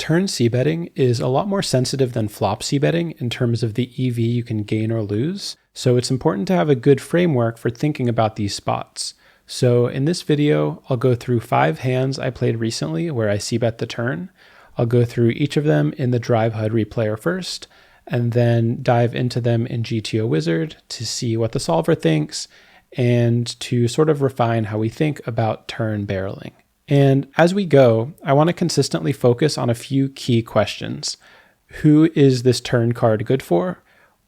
Turn c-betting is a lot more sensitive than flop c-betting in terms of the EV you can gain or lose, so it's important to have a good framework for thinking about these spots. So in this video, I'll go through 5 hands I played recently where I c-bet the turn. I'll go through each of them in the DriveHUD replayer first, and then dive into them in GTO Wizard to see what the solver thinks and to sort of refine how we think about turn barreling. And as we go, I want to consistently focus on a few key questions. Who is this turn card good for?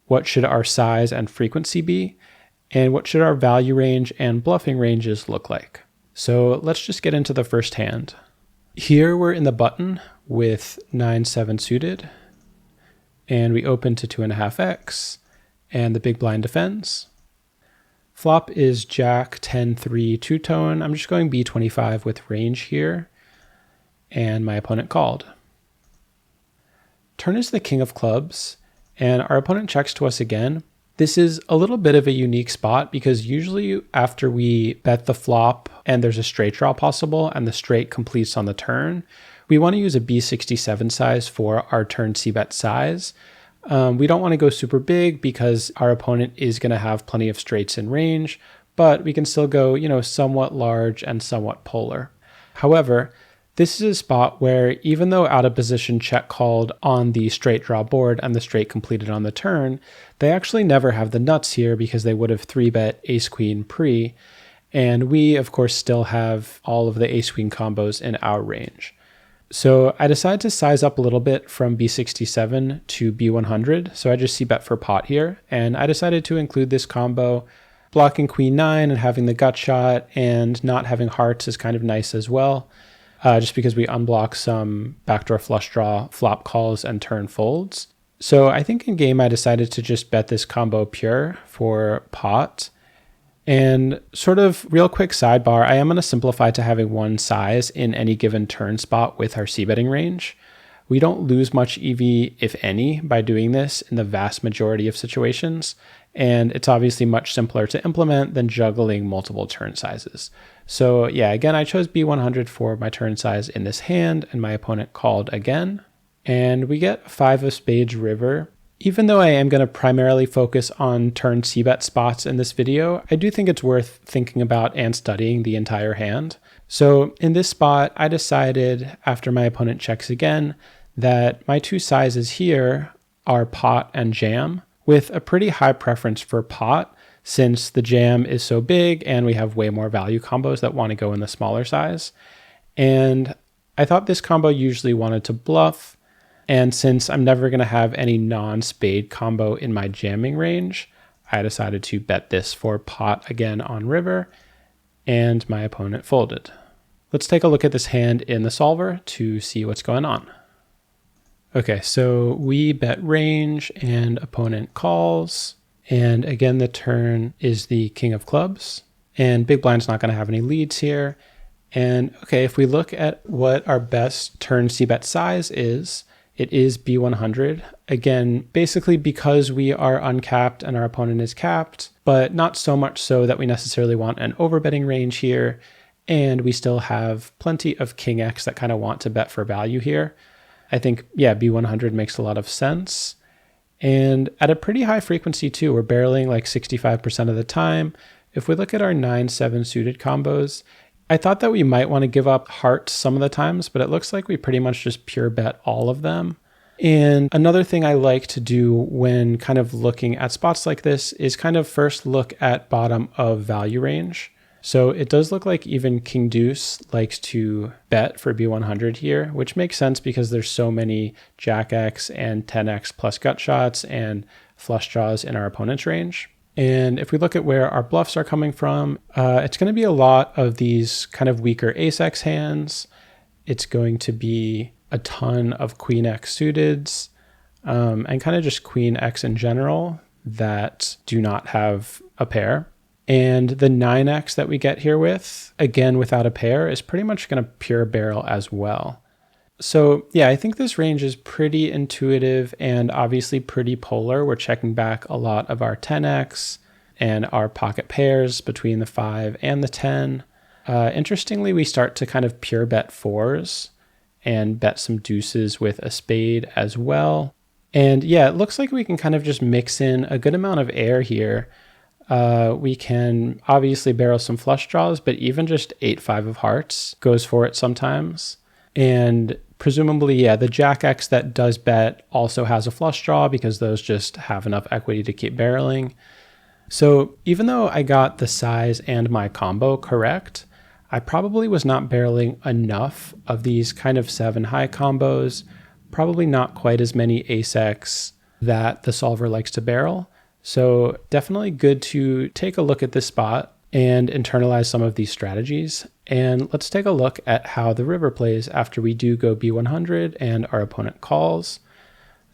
What should our size and frequency be? And what should our value range and bluffing ranges look like? So let's just get into the first hand. Here we're in the button with 9-7 suited, and we open to 2.5x, and the big blind defends. Flop is Jack 10-3 two-tone. I'm just going B25 with range here, and my opponent called. Turn is the king of clubs, and our opponent checks to us again. This is a little bit of a unique spot because usually after we bet the flop and there's a straight draw possible and the straight completes on the turn, we want to use a B67 size for our turn c-bet size. We don't want to go super big because our opponent is going to have plenty of straights in range, but we can still go, somewhat large and somewhat polar. However, this is a spot where even though out of position check called on the straight draw board and the straight completed on the turn, they actually never have the nuts here because they would have 3-bet ace-queen pre, and we of course still have all of the ace-queen combos in our range. So I decided to size up a little bit from B67 to B100. So I just c-bet for pot here. And I decided to include this combo. Blocking queen 9 and having the gut shot and not having hearts is kind of nice as well. Just because we unblock some backdoor flush draw, flop calls, and turn folds. So I think in game I decided to just bet this combo pure for pot. And sort of real quick sidebar, I am going to simplify to having one size in any given turn spot with our c-betting range. We don't lose much EV, if any, by doing this in the vast majority of situations. And it's obviously much simpler to implement than juggling multiple turn sizes. So yeah, again, I chose B100 for my turn size in this hand, and my opponent called again. And we get 5 of spades river. Even though I am going to primarily focus on turn c-bet spots in this video, I do think it's worth thinking about and studying the entire hand. So in this spot, I decided after my opponent checks again that my 2 sizes here are pot and jam, with a pretty high preference for pot since the jam is so big and we have way more value combos that want to go in the smaller size. And I thought this combo usually wanted to bluff. And since I'm never going to have any non-spade combo in my jamming range, I decided to bet this for pot again on river, and my opponent folded. Let's take a look at this hand in the solver to see what's going on. Okay, so we bet range and opponent calls, and again the turn is the king of clubs, and big blind's not going to have any leads here. And okay, if we look at what our best turn c-bet size is, it is B100. Again, basically because we are uncapped and our opponent is capped, but not so much so that we necessarily want an overbetting range here. And we still have plenty of king X that kind of want to bet for value here. I think, yeah, B100 makes a lot of sense. And at a pretty high frequency too, we're barreling like 65% of the time. If we look at our 9-7 suited combos, I thought that we might want to give up hearts some of the times, but it looks like we pretty much just pure bet all of them. And another thing I like to do when kind of looking at spots like this is kind of first look at bottom of value range. So it does look like even King Deuce likes to bet for B100 here, which makes sense because there's so many Jack X and 10X plus gut shots and flush draws in our opponent's range. And if we look at where our bluffs are coming from, it's going to be a lot of these kind of weaker ace X hands. It's going to be a ton of queen X suiteds and kind of just queen X in general that do not have a pair. And the 9X that we get here with, again without a pair, is pretty much going to pure barrel as well. So yeah, I think this range is pretty intuitive and obviously pretty polar. We're checking back a lot of our 10X and our pocket pairs between the 5 and the 10. Interestingly, we start to kind of pure bet 4s. and bet some deuces with a spade as well. And yeah, it looks like we can kind of just mix in a good amount of air here. We can obviously barrel some flush draws, but even just 8-5 of hearts goes for it sometimes. And presumably, yeah, the Jack X that does bet also has a flush draw because those just have enough equity to keep barreling. So even though I got the size and my combo correct, I probably was not barreling enough of these kind of 7 high combos, probably not quite as many ace-X that the solver likes to barrel. So definitely good to take a look at this spot and internalize some of these strategies. And let's take a look at how the river plays after we do go B100 and our opponent calls.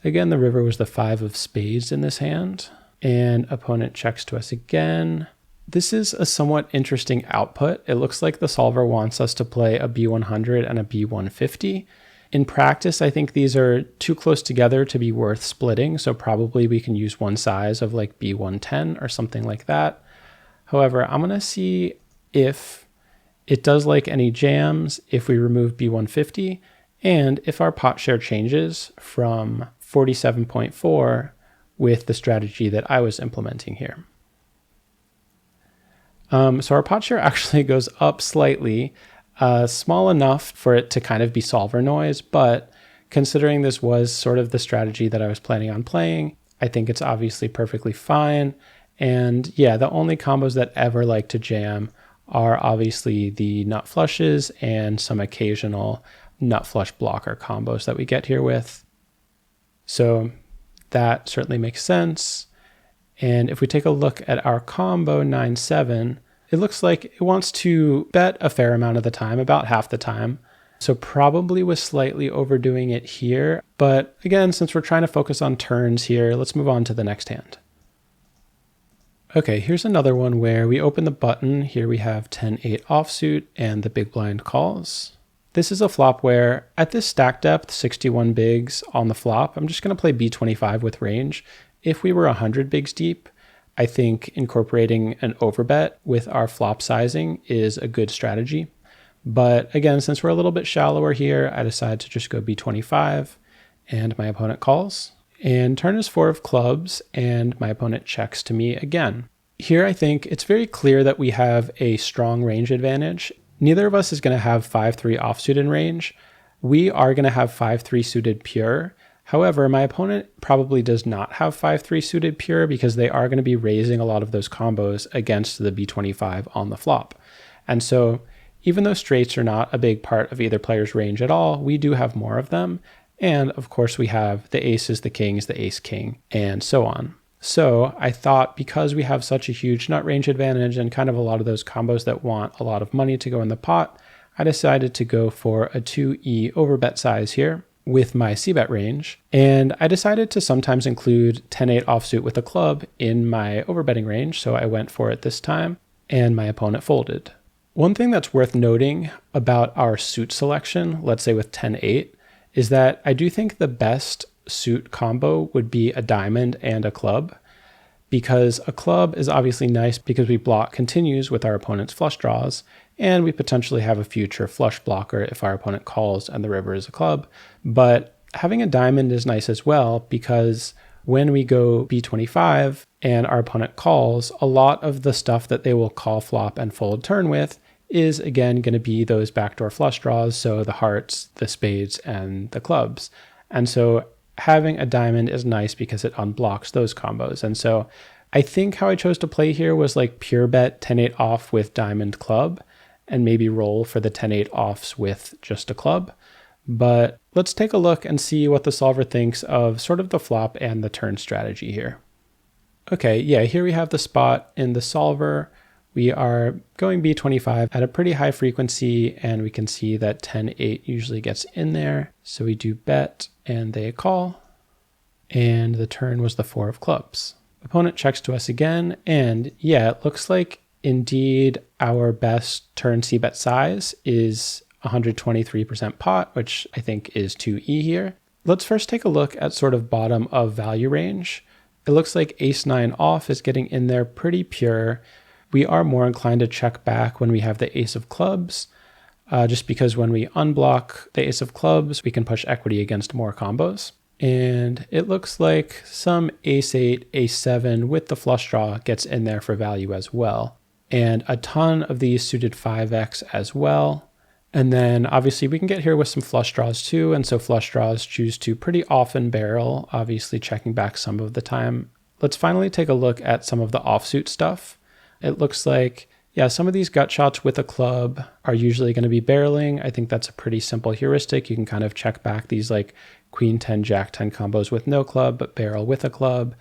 Again, the river was the 5 of spades in this hand, and opponent checks to us again. This is a somewhat interesting output. It looks like the solver wants us to play a B100 and a B150. In practice, I think these are too close together to be worth splitting, so probably we can use one size of like B110 or something like that. However, I'm going to see if it does like any jams if we remove B150, and if our pot share changes from 47.4 with the strategy that I was implementing here. So our pot share actually goes up slightly, small enough for it to kind of be solver noise, but considering this was sort of the strategy that I was planning on playing, I think it's obviously perfectly fine. And yeah, the only combos that ever like to jam are obviously the nut flushes and some occasional nut flush blocker combos that we get here with. So that certainly makes sense. And if we take a look at our combo 9-7, it looks like it wants to bet a fair amount of the time, about half the time. So probably was slightly overdoing it here. But again, since we're trying to focus on turns here, let's move on to the next hand. Okay, here's another one where we open the button. Here we have 10-8 offsuit and the big blind calls. This is a flop where at this stack depth, 61 bigs on the flop, I'm just going to play B25 with range. If we were 100 bigs deep, I think incorporating an overbet with our flop sizing is a good strategy. But again, since we're a little bit shallower here, I decide to just go B25 and my opponent calls. And turn is 4 of clubs and my opponent checks to me again. Here I think it's very clear that we have a strong range advantage. Neither of us is going to have 5-3 offsuit in range. We are going to have 5-3 suited pure. However, my opponent probably does not have 5-3 suited pure because they are going to be raising a lot of those combos against the B25 on the flop. And so even though straights are not a big part of either player's range at all, we do have more of them. And of course we have the aces, the kings, the ace king, and so on. So I thought because we have such a huge nut range advantage and kind of a lot of those combos that want a lot of money to go in the pot, I decided to go for a 2E overbet size here with my c-bet range. And I decided to sometimes include 10-8 offsuit with a club in my overbetting range. So I went for it this time and my opponent folded. One thing that's worth noting about our suit selection, let's say with 10-8, is that I do think the best suit combo would be a diamond and a club, because a club is obviously nice because we block continues with our opponent's flush draws, and we potentially have a future flush blocker if our opponent calls and the river is a club. But having a diamond is nice as well, because when we go B25 and our opponent calls, a lot of the stuff that they will call flop and fold turn with is again going to be those backdoor flush draws, so the hearts, the spades, and the clubs. And so having a diamond is nice because it unblocks those combos. And so I think how I chose to play here was like pure bet 10-8 off with diamond club and maybe roll for the 10-8 offs with just a club. But let's take a look and see what the solver thinks of sort of the flop and the turn strategy here. Okay, yeah, here we have the spot in the solver. We are going B25 at a pretty high frequency, and we can see that 10-8 usually gets in there. So we do bet and they call, and the turn was the 4 of clubs. Opponent checks to us again, and yeah, it looks like indeed our best turn c-bet size is 123% pot, which I think is 2E here. Let's first take a look at sort of bottom of value range. It looks like ace-9 off is getting in there pretty pure. We are more inclined to check back when we have the ace of clubs. just because when we unblock the ace of clubs, we can push equity against more combos. And it looks like some ace 8, ace 7 with the flush draw gets in there for value as well. And a ton of these suited 5x as well. And then obviously we can get here with some flush draws too. And so flush draws choose to pretty often barrel, obviously checking back some of the time. Let's finally take a look at some of the offsuit stuff. It looks like, yeah, some of these gut shots with a club are usually going to be barreling. I think that's a pretty simple heuristic. You can kind of check back these like queen 10, jack 10 combos with no club, but barrel with a club.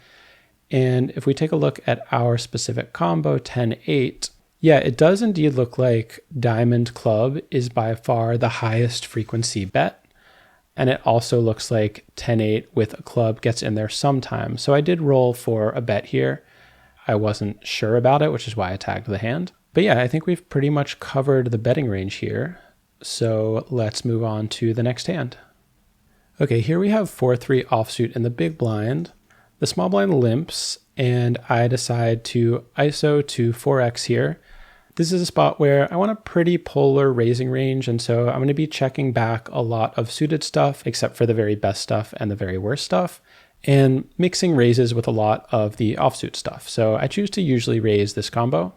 And if we take a look at our specific combo, 10-8, yeah, it does indeed look like diamond club is by far the highest frequency bet. And it also looks like 10-8 with a club gets in there sometimes. So I did roll for a bet here. I wasn't sure about it, which is why I tagged the hand. But yeah, I think we've pretty much covered the betting range here. So let's move on to the next hand. Okay, here we have 4-3 offsuit in the big blind. The small blind limps, and I decide to ISO to 4x here. This is a spot where I want a pretty polar raising range, and so I'm going to be checking back a lot of suited stuff, except for the very best stuff and the very worst stuff, and mixing raises with a lot of the offsuit stuff. So I choose to usually raise this combo,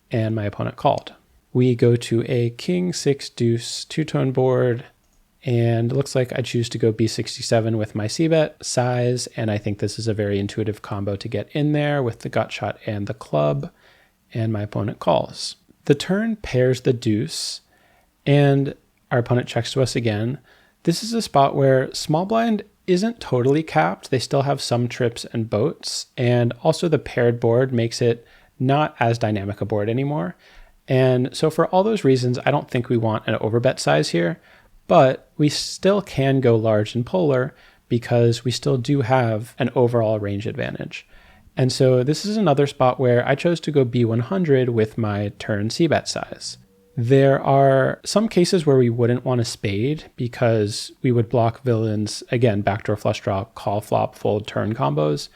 and my opponent called. We go to a king 6 deuce two-tone board, and it looks like I choose to go b67 with my c-bet size, and I think this is a very intuitive combo to get in there with the gut shot and the club, and my opponent calls. The turn pairs the deuce, and our opponent checks to us again. This is a spot where small blind isn't totally capped. They still have some trips and boats, and also the paired board makes it not as dynamic a board anymore. And so for all those reasons, I don't think we want an overbet size here, but we still can go large and polar because we still do have an overall range advantage. And so this is another spot where I chose to go B100 with my turn c-bet size. There are some cases where we wouldn't want a spade because we would block villains, again, backdoor flush draw, call flop, fold turn combos.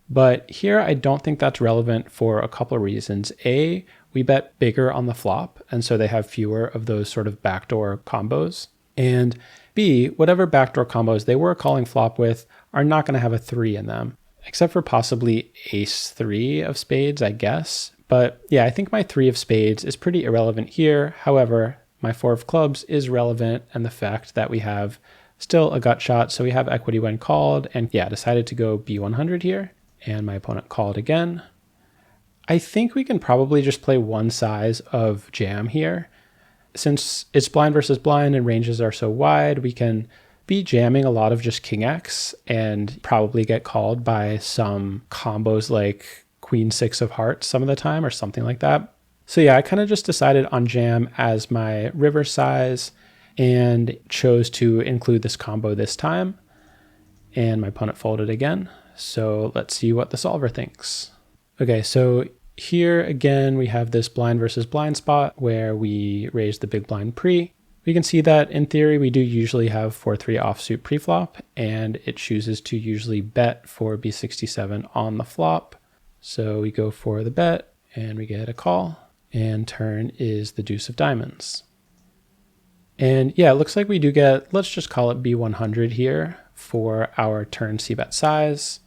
But here I don't think that's relevant for a couple of reasons. A, we bet bigger on the flop, and so they have fewer of those sort of backdoor combos. And B, whatever backdoor combos they were calling flop with are not going to have a 3 in them, except for possibly ace 3 of spades, I guess. But yeah, I think my 3 of spades is pretty irrelevant here. However, my 4 of clubs is relevant, and the fact that we have still a gut shot, so we have equity when called, and yeah, decided to go B100 here, and my opponent called again. I think we can probably just play one size of jam here. Since it's blind versus blind and ranges are so wide, we can be jamming a lot of just king X and probably get called by some combos like queen 6 of hearts some of the time or something like that. So yeah, I kind of just decided on jam as my river size and chose to include this combo this time. And my opponent folded again. So let's see what the solver thinks. Okay, so here again, we have this blind versus blind spot where we raise the big blind pre. We can see that in theory, we do usually have 4-3 offsuit preflop, and it chooses to usually bet for b67 on the flop. So we go for the bet and we get a call, and turn is the deuce of diamonds. And yeah, it looks like we do get, let's just call it b100 here for our turn c-bet size.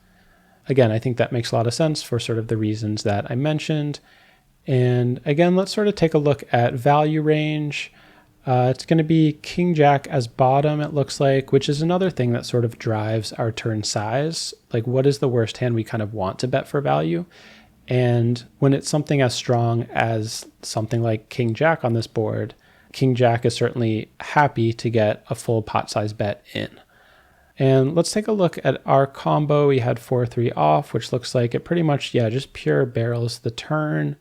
Again, I think that makes a lot of sense for sort of the reasons that I mentioned. And again, let's sort of take a look at value range. It's going to be king jack as bottom, it looks like, which is another thing that sort of drives our turn size. Like, what is the worst hand we kind of want to bet for value? And when it's something as strong as something like king jack on this board, king jack is certainly happy to get a full pot size bet in. And let's take a look at our combo. We had 4-3 off, which looks like it pretty much, yeah, just pure barrels the turn.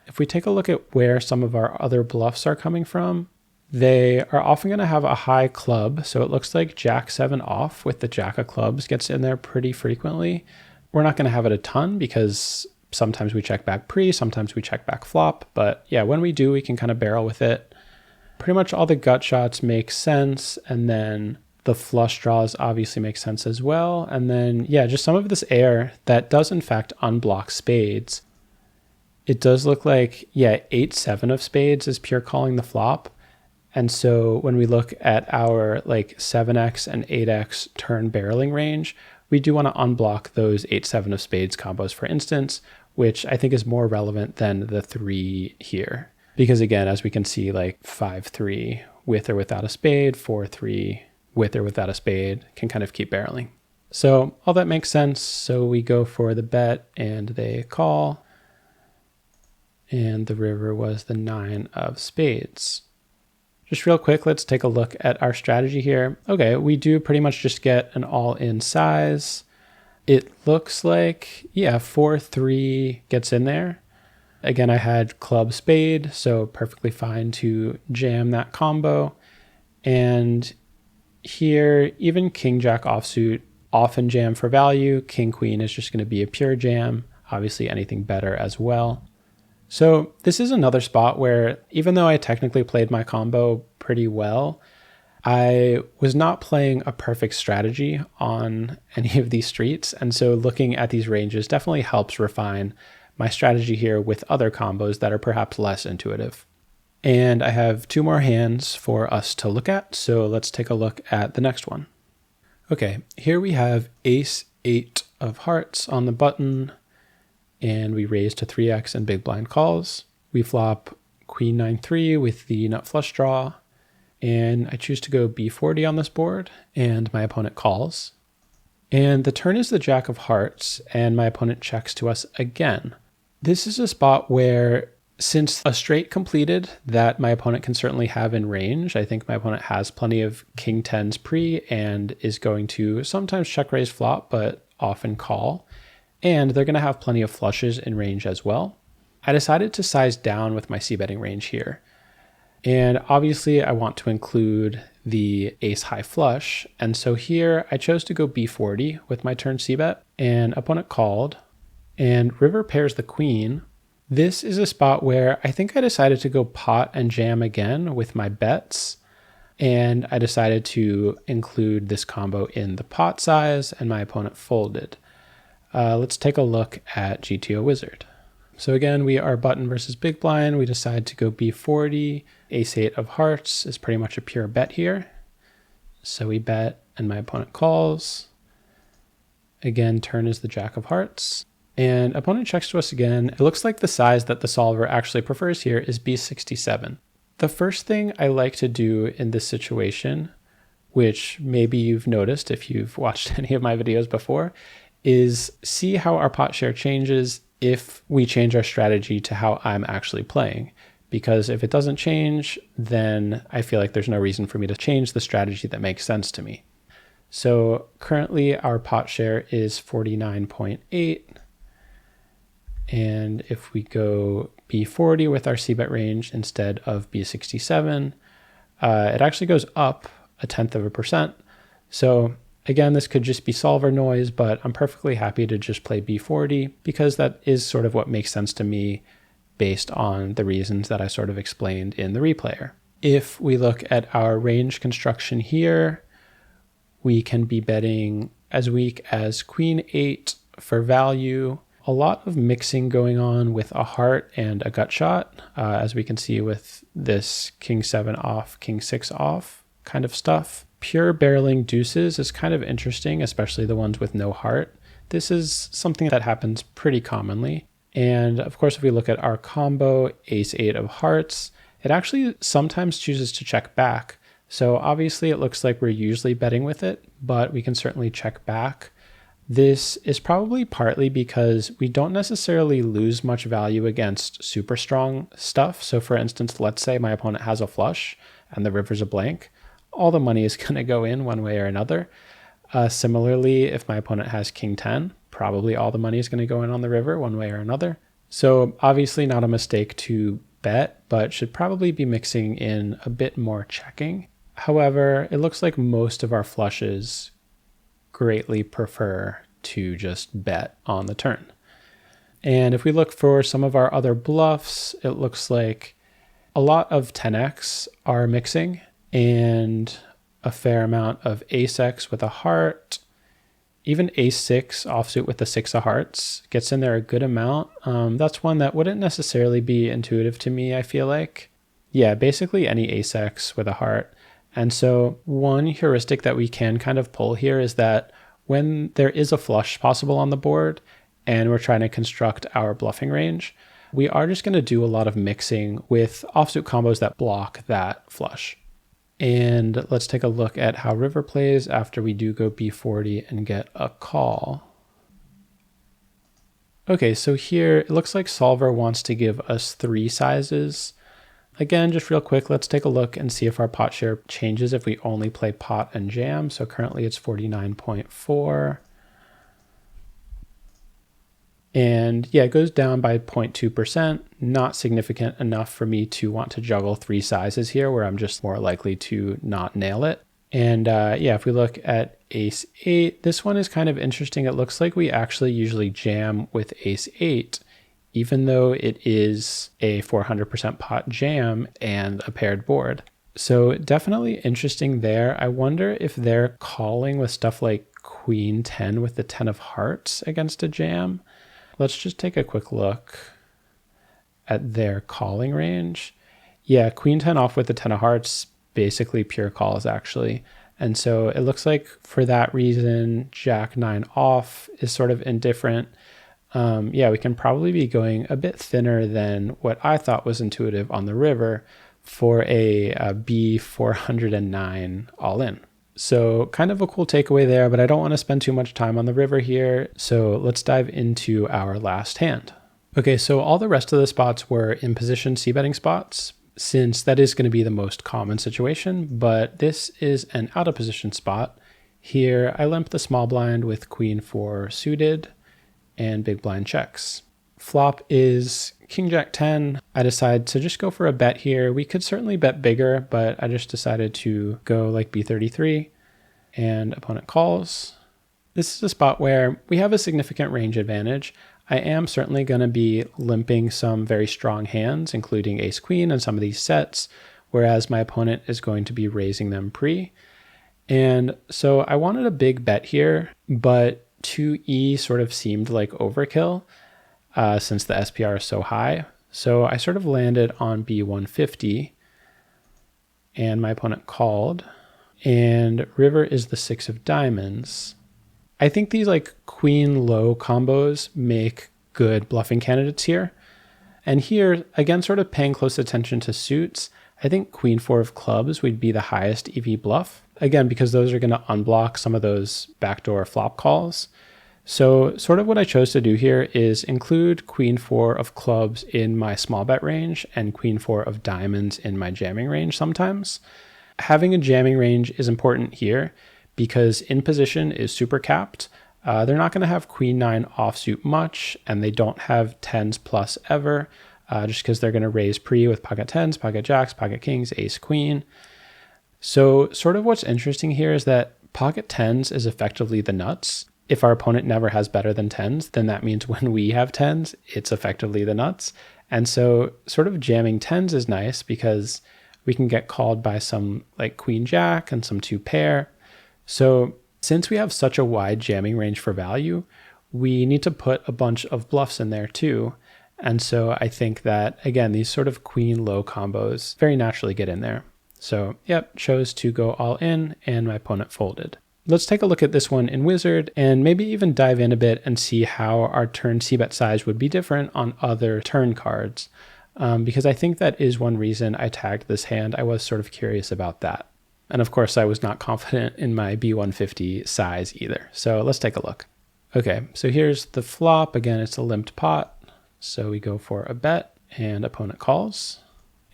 If we take a look at where some of our other bluffs are coming from, they are often going to have a high club. So it looks like jack 7 off with the jack of clubs gets in there pretty frequently. We're not going to have it a ton because sometimes we check back pre, sometimes we check back flop. But yeah, when we do, we can kind of barrel with it. Pretty much all the gut shots make sense. And then the flush draws obviously make sense as well. And then, yeah, just some of this air that does in fact unblock spades. It does look like, yeah, 8-7 of spades is pure calling the flop. And so when we look at our like 7x and 8x turn barreling range, we do want to unblock those 8-7 of spades combos, for instance, which I think is more relevant than the 3 here. Because again, as we can see, like 5-3 with or without a spade, 4-3 with or without a spade can kind of keep barreling. So all that makes sense. So we go for the bet and they call. And the river was the 9 of spades. Just real quick, let's take a look at our strategy here. Okay, we do pretty much just get an all-in size. It looks like, yeah, 4-3 gets in there. Again, I had club spade, so perfectly fine to jam that combo. And here, even king jack offsuit, often jam for value. King queen is just going to be a pure jam. Obviously anything better as well. So this is another spot where even though I technically played my combo pretty well, I was not playing a perfect strategy on any of these streets. And so looking at these ranges definitely helps refine my strategy here with other combos that are perhaps less intuitive. And I have 2 more hands for us to look at. So let's take a look at the next one. Okay, here we have ace 8 of hearts on the button. And we raise to 3x and big blind calls. We flop queen 9-3 with the nut flush draw. And I choose to go b40 on this board, and my opponent calls. And the turn is the jack of hearts, and my opponent checks to us again. This is a spot where, since a straight completed that my opponent can certainly have in range, I think my opponent has plenty of king 10s pre and is going to sometimes check raise flop, but often call. And they're going to have plenty of flushes in range as well. I decided to size down with my c-betting range here. And obviously I want to include the ace high flush. And so here I chose to go b40 with my turn c-bet, and opponent called, and river pairs the queen. This is a spot where I think I decided to go pot and jam again with my bets. And I decided to include this combo in the pot size, and my opponent folded. Let's take a look at GTO Wizard. So again, we are button versus big blind. We decide to go b40. Ace 8 of hearts is pretty much a pure bet here. So we bet and my opponent calls. Again, turn is the jack of hearts. And opponent checks to us again. It looks like the size that the solver actually prefers here is b67. The first thing I like to do in this situation, which maybe you've noticed if you've watched any of my videos before, is see how our pot share changes if we change our strategy to how I'm actually playing. Because if it doesn't change, then I feel like there's no reason for me to change the strategy that makes sense to me. So currently our pot share is 49.8. And if we go b40 with our c-bet range instead of b67, it actually goes up 0.1%. So again, this could just be solver noise, but I'm perfectly happy to just play b40 because that is sort of what makes sense to me based on the reasons that I sort of explained in the replayer. If we look at our range construction here, we can be betting as weak as queen 8 for value. A lot of mixing going on with a heart and a gut shot, as we can see with this king 7 off, king 6 off kind of stuff. Pure barreling deuces is kind of interesting, especially the ones with no heart. This is something that happens pretty commonly. And of course, if we look at our combo, ace 8 of hearts, it actually sometimes chooses to check back. So obviously it looks like we're usually betting with it, but we can certainly check back. This is probably partly because we don't necessarily lose much value against super strong stuff. So for instance, let's say my opponent has a flush and the river's a blank. All the money is going to go in one way or another. Similarly, if my opponent has king 10, probably all the money is going to go in on the river one way or another. So obviously not a mistake to bet, but should probably be mixing in a bit more checking. However, it looks like most of our flushes greatly prefer to just bet on the turn. And if we look for some of our other bluffs, it looks like a lot of 10x are mixing and a fair amount of ace x with a heart. Even ace 6 offsuit with the 6 of hearts gets in there a good amount. That's one that wouldn't necessarily be intuitive to me, I feel like. Yeah, basically any ace-x with a heart. And so one heuristic that we can kind of pull here is that when there is a flush possible on the board and we're trying to construct our bluffing range, we are just going to do a lot of mixing with offsuit combos that block that flush. And let's take a look at how river plays after we do go b40 and get a call. Okay, so here it looks like solver wants to give us 3 sizes. Again, just real quick, let's take a look and see if our pot share changes if we only play pot and jam. So currently it's 49.4. And yeah, it goes down by 0.2%, not significant enough for me to want to juggle 3 sizes here where I'm just more likely to not nail it. And yeah, if we look at ace 8, this one is kind of interesting. It looks like we actually usually jam with ace 8, even though it is a 400% pot jam and a paired board. So definitely interesting there. I wonder if they're calling with stuff like queen 10 with the 10 of hearts against a jam. Let's just take a quick look at their calling range. Yeah, queen 10 off with the 10 of hearts, basically pure calls actually. And so it looks like for that reason, jack 9 off is sort of indifferent. Yeah, we can probably be going a bit thinner than what I thought was intuitive on the river for a B409 all in. So kind of a cool takeaway there, but I don't want to spend too much time on the river here. So let's dive into our last hand. Okay, so all the rest of the spots were in position c-betting spots, since that is going to be the most common situation, but this is an out of position spot. Here I limp the small blind with queen 4 suited and big blind checks. Flop is king jack 10. I decide to just go for a bet here. We could certainly bet bigger, but I just decided to go like b33 and opponent calls. This is a spot where we have a significant range advantage. I am certainly going to be limping some very strong hands, including ace queen and some of these sets, whereas my opponent is going to be raising them pre. And so I wanted a big bet here, but 2e sort of seemed like overkill since the SPR is so high. So I sort of landed on b150 and my opponent called, and river is the 6 of diamonds. I think these like queen low combos make good bluffing candidates here. And here, again, sort of paying close attention to suits, I think queen 4 of clubs would be the highest EV bluff. Again, because those are going to unblock some of those backdoor flop calls. So sort of what I chose to do here is include queen 4 of clubs in my small bet range and queen 4 of diamonds in my jamming range sometimes. Having a jamming range is important here because in position is super capped. They're not going to have queen 9 offsuit much, and they don't have 10s plus ever, just because they're going to raise pre with pocket 10s, pocket jacks, pocket kings, ace queen. So sort of what's interesting here is that pocket 10s is effectively the nuts. If our opponent never has better than 10s, then that means when we have 10s, it's effectively the nuts. And so sort of jamming 10s is nice because we can get called by some like queen jack and some 2 pair. So since we have such a wide jamming range for value, we need to put a bunch of bluffs in there too. And so I think that, again, these sort of queen low combos very naturally get in there. So yep, chose to go all in and my opponent folded. Let's take a look at this one in Wizard and maybe even dive in a bit and see how our turn c-bet size would be different on other turn cards. Because I think that is one reason I tagged this hand. I was sort of curious about that. And of course, I was not confident in my B150 size either. So let's take a look. Okay, so here's the flop. Again, it's a limped pot. So we go for a bet and opponent calls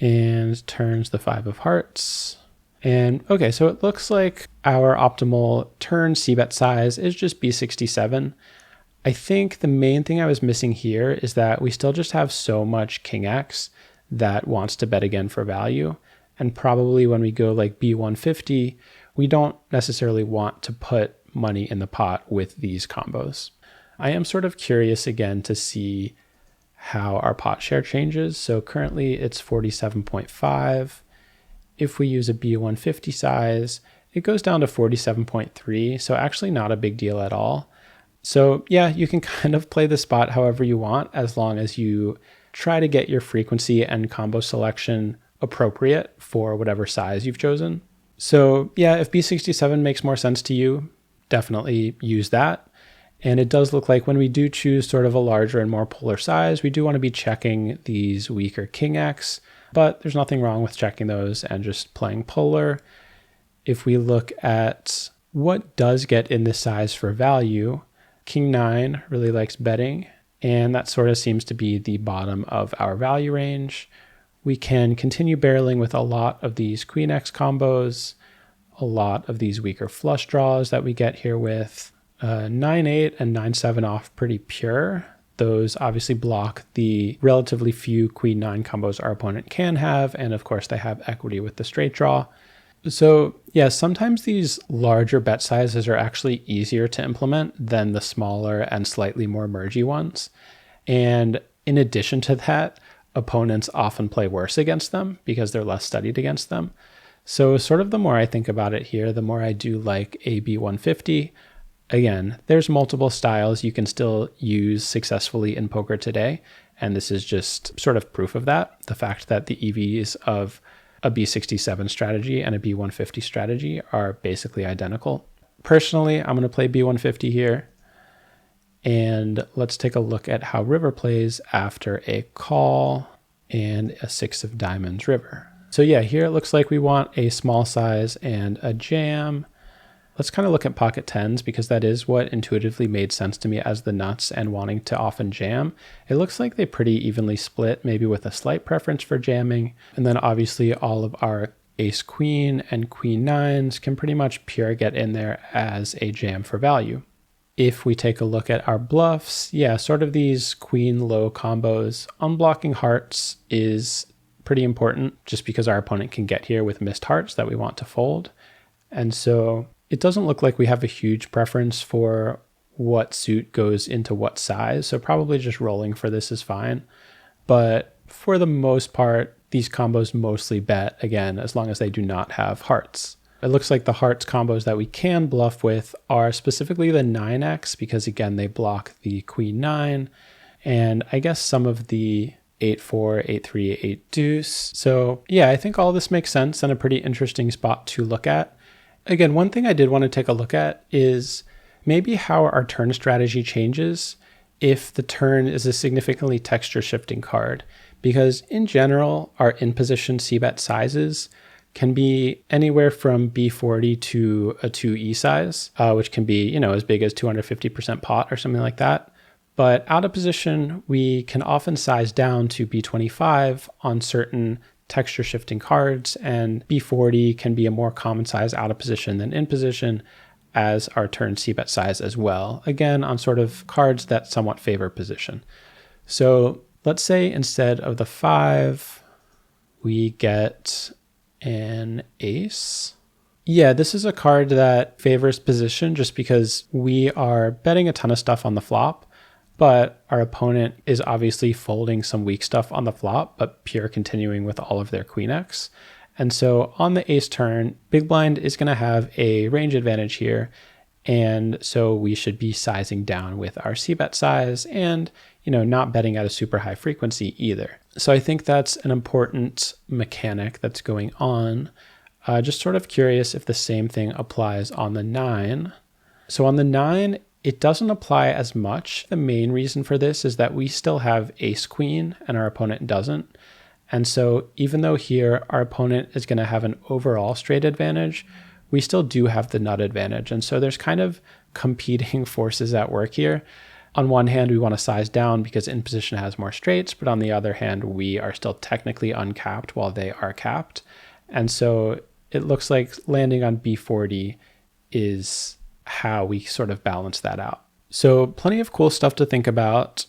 and turns the 5 of hearts. And okay, so it looks like our optimal turn c-bet size is just b67. I think the main thing I was missing here is that we still just have so much king x that wants to bet again for value. And probably when we go like b150, we don't necessarily want to put money in the pot with these combos. I am sort of curious again to see how our pot share changes. So currently it's 47.5. If we use a B150 size, it goes down to 47.3. So actually not a big deal at all. So yeah, you can kind of play the spot however you want, as long as you try to get your frequency and combo selection appropriate for whatever size you've chosen. So yeah, if B67 makes more sense to you, definitely use that. And it does look like when we do choose sort of a larger and more polar size, we do want to be checking these weaker King X, but there's nothing wrong with checking those and just playing polar. If we look at what does get in this size for value, King 9 really likes betting, and that sort of seems to be the bottom of our value range. We can continue barreling with a lot of these Queen X combos, a lot of these weaker flush draws that we get here with 9-8 and 9-7 off pretty pure. Those obviously block the relatively few Queen 9 combos our opponent can have, and of course they have equity with the straight draw. So yeah, sometimes these larger bet sizes are actually easier to implement than the smaller and slightly more mergy ones. And in addition to that, opponents often play worse against them because they're less studied against them. So sort of the more I think about it here, the more I do like a B150. Again, there's multiple styles you can still use successfully in poker today. And this is just sort of proof of that. The fact that the EVs of a B67 strategy and a B150 strategy are basically identical. Personally, I'm going to play B150 here. And let's take a look at how river plays after a call and a 6 of diamonds river. So yeah, here it looks like we want a small size and a jam. Let's kind of look at pocket tens because that is what intuitively made sense to me as the nuts and wanting to often jam. It looks like they pretty evenly split, maybe with a slight preference for jamming. And then obviously all of our ace queen and queen nines can pretty much pure get in there as a jam for value. If we take a look at our bluffs, yeah, sort of these queen low combos, unblocking hearts is pretty important just because our opponent can get here with missed hearts that we want to fold. And so it doesn't look like we have a huge preference for what suit goes into what size. So probably just rolling for this is fine. But for the most part, these combos mostly bet, again, as long as they do not have hearts. It looks like the hearts combos that we can bluff with are specifically the 9x because again, they block the queen 9 and I guess some of the 8-4, 8-3, 8 deuce. So yeah, I think all this makes sense and a pretty interesting spot to look at. Again, one thing I did want to take a look at is maybe how our turn strategy changes if the turn is a significantly texture shifting card, because in general, our in position c-bet sizes can be anywhere from B40 to a 2E size, which can be, as big as 250% pot or something like that. But out of position, we can often size down to B25 on certain texture shifting cards, and B40 can be a more common size out of position than in position as our turn c-bet size as well, again on sort of cards that somewhat favor position. So let's say instead of the 5, we get an ace. Yeah, this is a card that favors position just because we are betting a ton of stuff on the flop, but our opponent is obviously folding some weak stuff on the flop, but pure continuing with all of their queen X. And so on the ace turn, big blind is going to have a range advantage here. And so we should be sizing down with our c-bet size and, not betting at a super high frequency either. So I think that's an important mechanic that's going on. Just sort of curious if the same thing applies on the 9. So on the 9, it doesn't apply as much. The main reason for this is that we still have ace queen and our opponent doesn't. And so even though here our opponent is going to have an overall straight advantage, we still do have the nut advantage. And so there's kind of competing forces at work here. On one hand, we want to size down because in position has more straights, but on the other hand, we are still technically uncapped while they are capped. And so it looks like landing on B40 is how we sort of balance that out. So plenty of cool stuff to think about.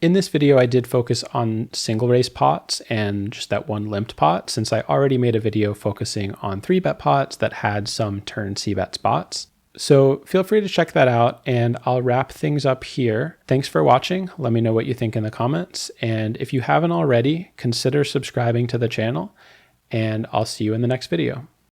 In this video, I did focus on single raise pots and just that one limped pot, since I already made a video focusing on 3-bet pots that had some turn c-bet spots. So feel free to check that out, and I'll wrap things up here. Thanks for watching. Let me know what you think in the comments. And if you haven't already, consider subscribing to the channel, and I'll see you in the next video.